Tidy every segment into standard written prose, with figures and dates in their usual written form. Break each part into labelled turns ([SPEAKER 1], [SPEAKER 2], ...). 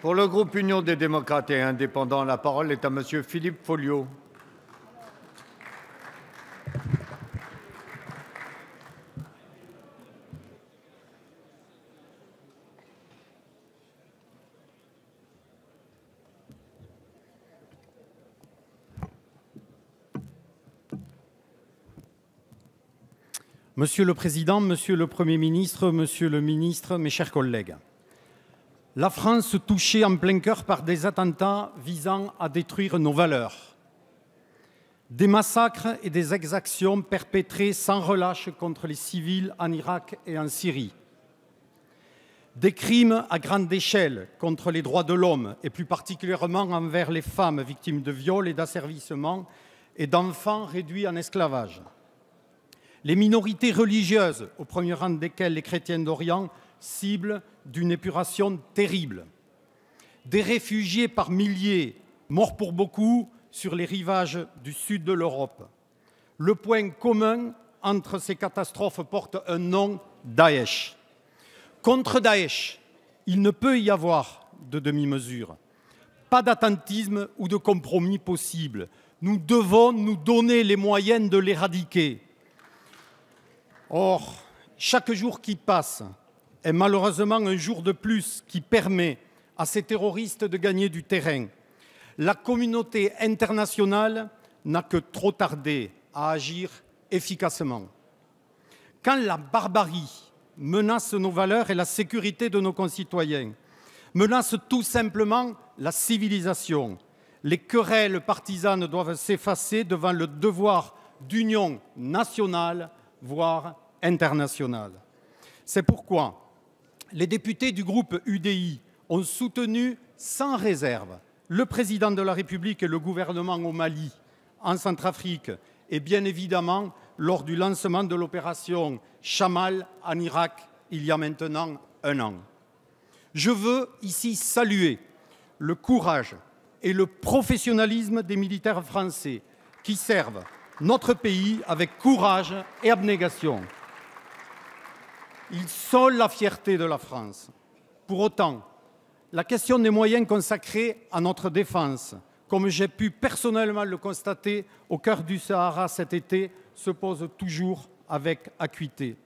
[SPEAKER 1] Pour le groupe Union des démocrates et indépendants, la parole est à Monsieur Philippe Folliot.
[SPEAKER 2] Monsieur le Président, Monsieur le Premier ministre, Monsieur le Ministre, mes chers collègues, la France touchée en plein cœur par des attentats visant à détruire nos valeurs, des massacres et des exactions perpétrés sans relâche contre les civils en Irak et en Syrie, des crimes à grande échelle contre les droits de l'homme et plus particulièrement envers les femmes victimes de viols et d'asservissement et d'enfants réduits en esclavage. Les minorités religieuses, au premier rang desquelles les chrétiens d'Orient, cibles d'une épuration terrible. Des réfugiés par milliers, morts pour beaucoup, sur les rivages du sud de l'Europe. Le point commun entre ces catastrophes porte un nom, Daesh. Contre Daesh, il ne peut y avoir de demi-mesure. Pas d'attentisme ou de compromis possible. Nous devons nous donner les moyens de l'éradiquer. Or, chaque jour qui passe est malheureusement un jour de plus qui permet à ces terroristes de gagner du terrain. La communauté internationale n'a que trop tardé à agir efficacement. Quand la barbarie menace nos valeurs et la sécurité de nos concitoyens, menace tout simplement la civilisation, les querelles partisanes doivent s'effacer devant le devoir d'union nationale, voire internationale. C'est pourquoi les députés du groupe UDI ont soutenu sans réserve le président de la République et le gouvernement au Mali, en Centrafrique et bien évidemment lors du lancement de l'opération Chamal en Irak il y a maintenant un an. Je veux ici saluer le courage et le professionnalisme des militaires français qui servent notre pays avec courage et abnégation. Ils sont la fierté de la France. Pour autant, la question des moyens consacrés à notre défense, comme j'ai pu personnellement le constater au cœur du Sahara cet été, se pose toujours avec acuité.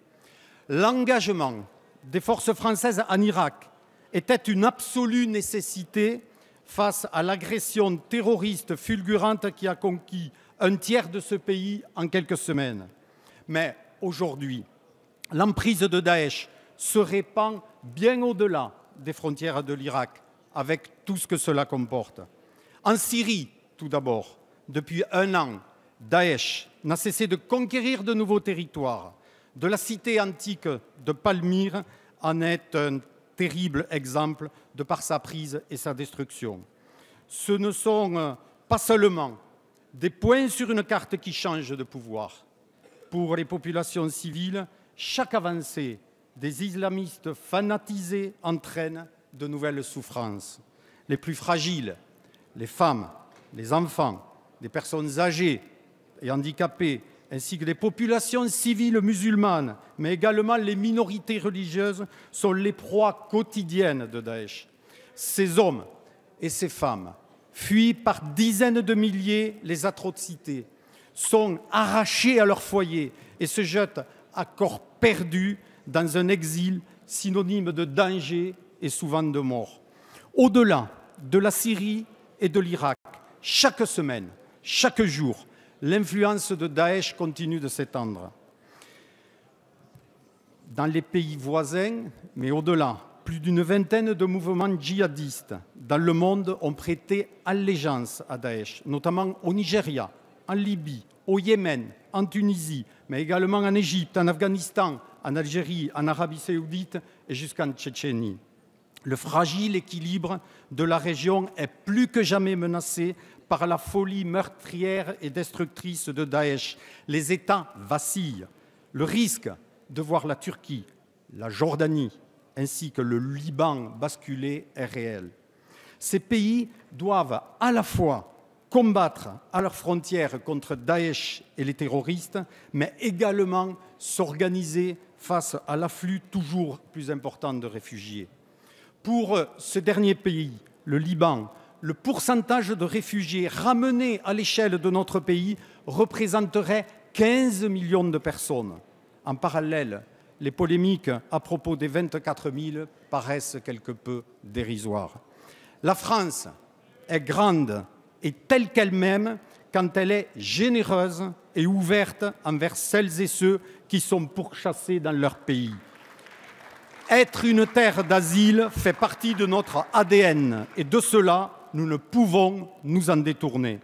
[SPEAKER 2] L'engagement des forces françaises en Irak était une absolue nécessité face à l'agression terroriste fulgurante qui a conquis un tiers de ce pays en quelques semaines. Mais aujourd'hui, l'emprise de Daesh se répand bien au-delà des frontières de l'Irak, avec tout ce que cela comporte. En Syrie, tout d'abord, depuis un an, Daesh n'a cessé de conquérir de nouveaux territoires. De la cité antique de Palmyre en est un terrible exemple de par sa prise et sa destruction. Ce ne sont pas seulement des points sur une carte qui changent de pouvoir. Pour les populations civiles, chaque avancée des islamistes fanatisés entraîne de nouvelles souffrances. Les plus fragiles, les femmes, les enfants, les personnes âgées et handicapées, ainsi que les populations civiles musulmanes, mais également les minorités religieuses, sont les proies quotidiennes de Daesh. Ces hommes et ces femmes fuient par dizaines de milliers les atrocités, sont arrachés à leur foyer et se jettent à corps perdu dans un exil synonyme de danger et souvent de mort. Au-delà de la Syrie et de l'Irak, chaque semaine, chaque jour, l'influence de Daesh continue de s'étendre. Dans les pays voisins, mais au-delà, plus d'une vingtaine de mouvements djihadistes dans le monde ont prêté allégeance à Daesh, notamment au Nigeria, en Libye, au Yémen, en Tunisie, mais également en Égypte, en Afghanistan, en Algérie, en Arabie saoudite et jusqu'en Tchétchénie. Le fragile équilibre de la région est plus que jamais menacé par la folie meurtrière et destructrice de Daesh. Les États vacillent. Le risque de voir la Turquie, la Jordanie ainsi que le Liban basculer est réel. Ces pays doivent à la fois combattre à leurs frontières contre Daesh et les terroristes, mais également s'organiser face à l'afflux toujours plus important de réfugiés. Pour ce dernier pays, le Liban, le pourcentage de réfugiés ramenés à l'échelle de notre pays représenterait 15 millions de personnes. En parallèle, les polémiques à propos des 24 000 paraissent quelque peu dérisoires. La France est grande et telle qu'elle-même quand elle est généreuse et ouverte envers celles et ceux qui sont pourchassés dans leur pays. Être une terre d'asile fait partie de notre ADN et de cela, nous ne pouvons nous en détourner.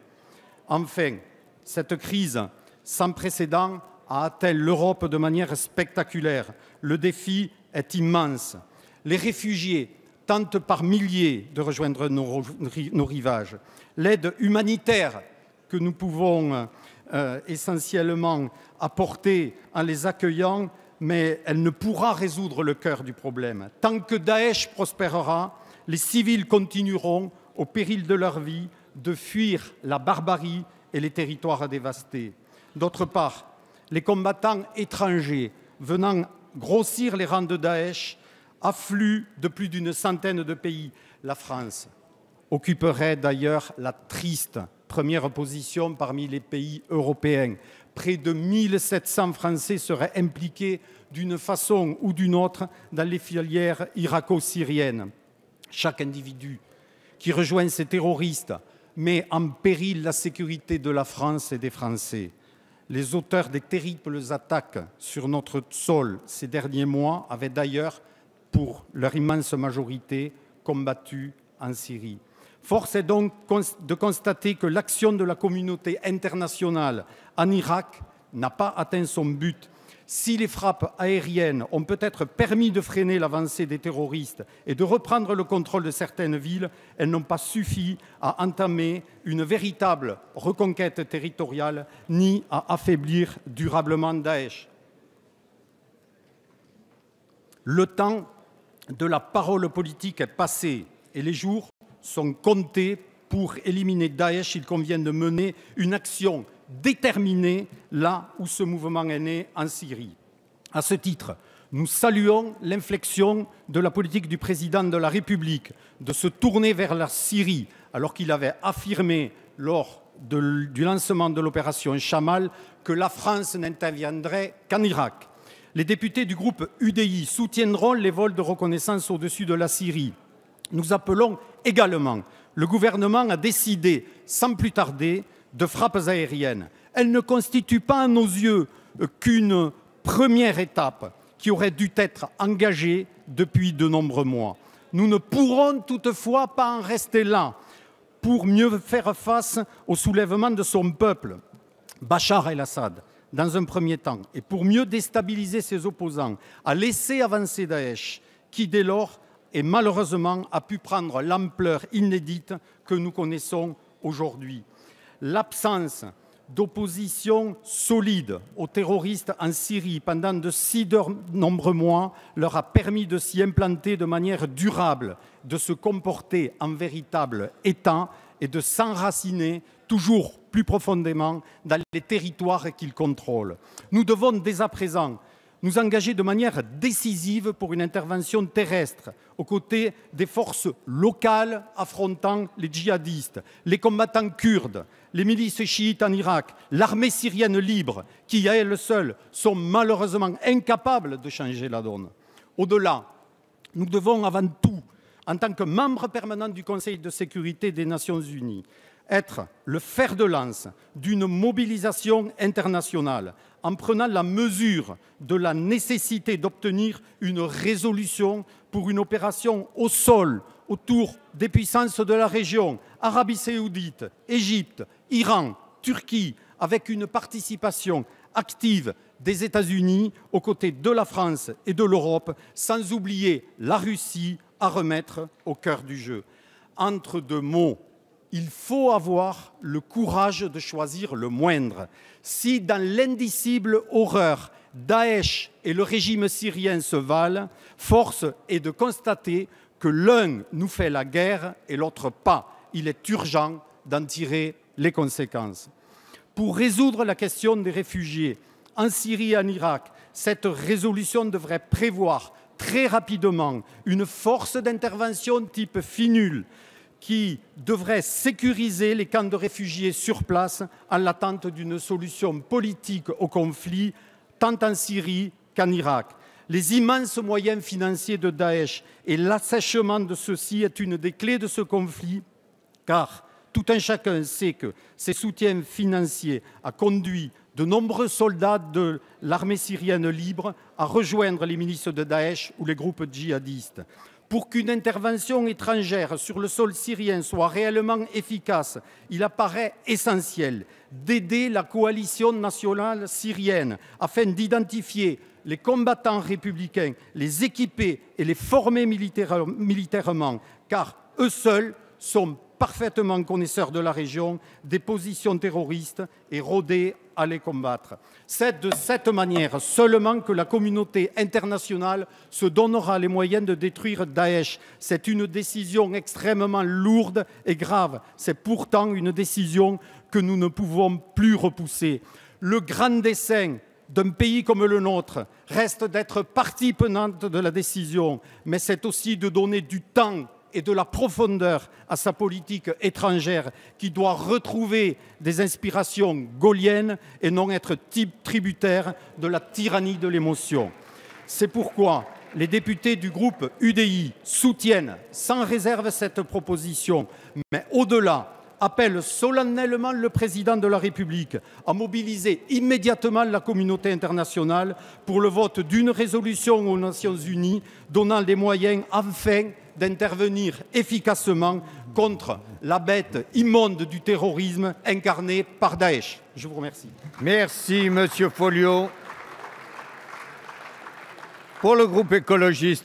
[SPEAKER 2] Enfin, cette crise sans précédent a atteint l'Europe de manière spectaculaire. Le défi est immense. Les réfugiés tentent par milliers de rejoindre nos rivages. L'aide humanitaire que nous pouvons essentiellement apporter en les accueillant, mais elle ne pourra résoudre le cœur du problème. Tant que Daesh prospérera, les civils continueront, au péril de leur vie, de fuir la barbarie et les territoires dévastés. D'autre part, les combattants étrangers venant grossir les rangs de Daesh affluent de plus d'une centaine de pays. La France occuperait d'ailleurs la triste première position parmi les pays européens. Près de 1700 Français seraient impliqués d'une façon ou d'une autre dans les filières irako-syriennes. Chaque individu qui rejoint ces terroristes met en péril la sécurité de la France et des Français. Les auteurs des terribles attaques sur notre sol ces derniers mois avaient d'ailleurs, pour leur immense majorité, combattu en Syrie. Force est donc de constater que l'action de la communauté internationale en Irak n'a pas atteint son but. Si les frappes aériennes ont peut-être permis de freiner l'avancée des terroristes et de reprendre le contrôle de certaines villes, elles n'ont pas suffi à entamer une véritable reconquête territoriale ni à affaiblir durablement Daesh. Le temps de la parole politique est passé et les jours sont comptés. Pour éliminer Daesh, il convient de mener une action déterminée là où ce mouvement est né, en Syrie. À ce titre, nous saluons l'inflexion de la politique du président de la République de se tourner vers la Syrie, alors qu'il avait affirmé lors du lancement de l'opération Chamal que la France n'interviendrait qu'en Irak. Les députés du groupe UDI soutiendront les vols de reconnaissance au-dessus de la Syrie. Nous appelons également le gouvernement à décider, sans plus tarder, de frappes aériennes. Elles ne constituent pas à nos yeux qu'une première étape qui aurait dû être engagée depuis de nombreux mois. Nous ne pourrons toutefois pas en rester là. Pour mieux faire face au soulèvement de son peuple, Bachar el-Assad, dans un premier temps, et pour mieux déstabiliser ses opposants, a laissé avancer Daesh, qui dès lors et malheureusement a pu prendre l'ampleur inédite que nous connaissons aujourd'hui. L'absence d'opposition solide aux terroristes en Syrie pendant de si nombreux mois leur a permis de s'y implanter de manière durable, de se comporter en véritable État et de s'enraciner toujours plus profondément dans les territoires qu'ils contrôlent. Nous devons dès à présent nous engager de manière décisive pour une intervention terrestre aux côtés des forces locales affrontant les djihadistes, les combattants kurdes, les milices chiites en Irak, l'armée syrienne libre, qui à elles seules sont malheureusement incapables de changer la donne. Au-delà, nous devons avant tout, en tant que membre permanent du Conseil de sécurité des Nations Unies, être le fer de lance d'une mobilisation internationale en prenant la mesure de la nécessité d'obtenir une résolution pour une opération au sol autour des puissances de la région, Arabie saoudite, Égypte, Iran, Turquie, avec une participation active des États-Unis aux côtés de la France et de l'Europe, sans oublier la Russie à remettre au cœur du jeu. Entre deux mots, il faut avoir le courage de choisir le moindre. Si dans l'indicible horreur, Daesh et le régime syrien se valent, force est de constater que l'un nous fait la guerre et l'autre pas. Il est urgent d'en tirer les conséquences. Pour résoudre la question des réfugiés en Syrie et en Irak, cette résolution devrait prévoir très rapidement une force d'intervention type FINUL, qui devrait sécuriser les camps de réfugiés sur place en l'attente d'une solution politique au conflit, tant en Syrie qu'en Irak. Les immenses moyens financiers de Daesh et l'assèchement de ceux-ci est une des clés de ce conflit, car tout un chacun sait que ces soutiens financiers ont conduit de nombreux soldats de l'armée syrienne libre à rejoindre les milices de Daesh ou les groupes djihadistes. Pour qu'une intervention étrangère sur le sol syrien soit réellement efficace, il apparaît essentiel d'aider la coalition nationale syrienne afin d'identifier les combattants républicains, les équiper et les former militairement, car eux seuls sont parfaitement connaisseurs de la région, des positions terroristes et rodés à les combattre. C'est de cette manière seulement que la communauté internationale se donnera les moyens de détruire Daesh. C'est une décision extrêmement lourde et grave. C'est pourtant une décision que nous ne pouvons plus repousser. Le grand dessein d'un pays comme le nôtre reste d'être partie prenante de la décision, mais c'est aussi de donner du temps et de la profondeur à sa politique étrangère qui doit retrouver des inspirations gaulliennes et non être tributaire de la tyrannie de l'émotion. C'est pourquoi les députés du groupe UDI soutiennent sans réserve cette proposition, mais au-delà, appelle solennellement le président de la République à mobiliser immédiatement la communauté internationale pour le vote d'une résolution aux Nations Unies donnant les moyens enfin d'intervenir efficacement contre la bête immonde du terrorisme incarnée par Daesh. Je vous remercie.
[SPEAKER 1] Merci, Monsieur Folliot. Pour le groupe écologiste,